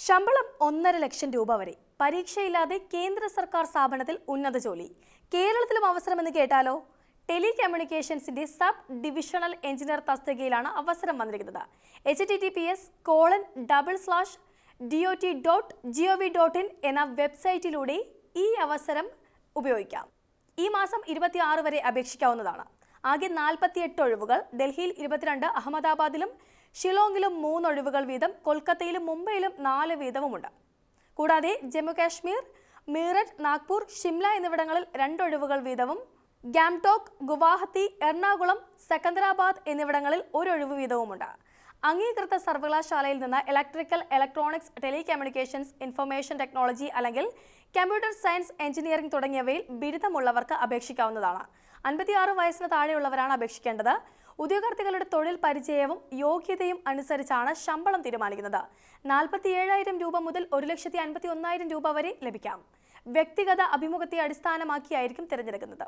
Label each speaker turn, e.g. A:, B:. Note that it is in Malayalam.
A: ശമ്പളം 1.5 ലക്ഷം രൂപ വരെ. പരീക്ഷയില്ലാതെ കേന്ദ്ര സർക്കാർ സ്ഥാപനത്തിൽ ഉന്നത ജോലി. കേരളത്തിലും അവസരമെന്ന് കേട്ടാലോ? ടെലികമ്മ്യൂണിക്കേഷൻസിന്റെ സബ് ഡിവിഷണൽ എഞ്ചിനീയർ തസ്തികയിലാണ് അവസരം വന്നിരിക്കുന്നത്. https://dot.gov.in എന്ന വെബ്സൈറ്റിലൂടെ ഈ അവസരം ഉപയോഗിക്കാം. ഈ മാസം 26 വരെ അപേക്ഷിക്കാവുന്നതാണ്. ആകെ 48 ഒഴിവുകൾ. ഡൽഹിയിൽ 22, അഹമ്മദാബാദിലും ഷിലോങ്ങിലും 3 ഒഴിവുകൾ വീതം, കൊൽക്കത്തയിലും മുംബൈയിലും 4 വീതവുമുണ്ട്. കൂടാതെ ജമ്മു കാശ്മീർ, മീററ്റ്, നാഗ്പൂർ, ഷിംല എന്നിവിടങ്ങളിൽ 2 ഒഴിവുകൾ വീതവും, ഗാംടോക്ക്, ഗുവാഹത്തി, എറണാകുളം, സെക്കന്ദരാബാദ് എന്നിവിടങ്ങളിൽ 1 ഒഴിവ് വീതവുമുണ്ട്. അംഗീകൃത സർവകലാശാലയിൽ നിന്ന് electrical, electronics, telecommunications, information technology അല്ലെങ്കിൽ കമ്പ്യൂട്ടർ സയൻസ്, എഞ്ചിനീയറിംഗ് തുടങ്ങിയവയിൽ ബിരുദമുള്ളവർക്ക് അപേക്ഷിക്കാവുന്നതാണ്. 56 വയസ്സിന് താഴെയുള്ളവരാണ് അപേക്ഷിക്കേണ്ടത്. ഉദ്യോഗാർത്ഥികളുടെ തൊഴിൽ പരിചയവും യോഗ്യതയും അനുസരിച്ചാണ് ശമ്പളം തീരുമാനിക്കുന്നത്. 47,000 രൂപ മുതൽ 1,51,000 രൂപ വരെ ലഭിക്കാം. വ്യക്തിഗത അഭിമുഖത്തെ അടിസ്ഥാനമാക്കിയായിരിക്കും തിരഞ്ഞെടുക്കുന്നത്.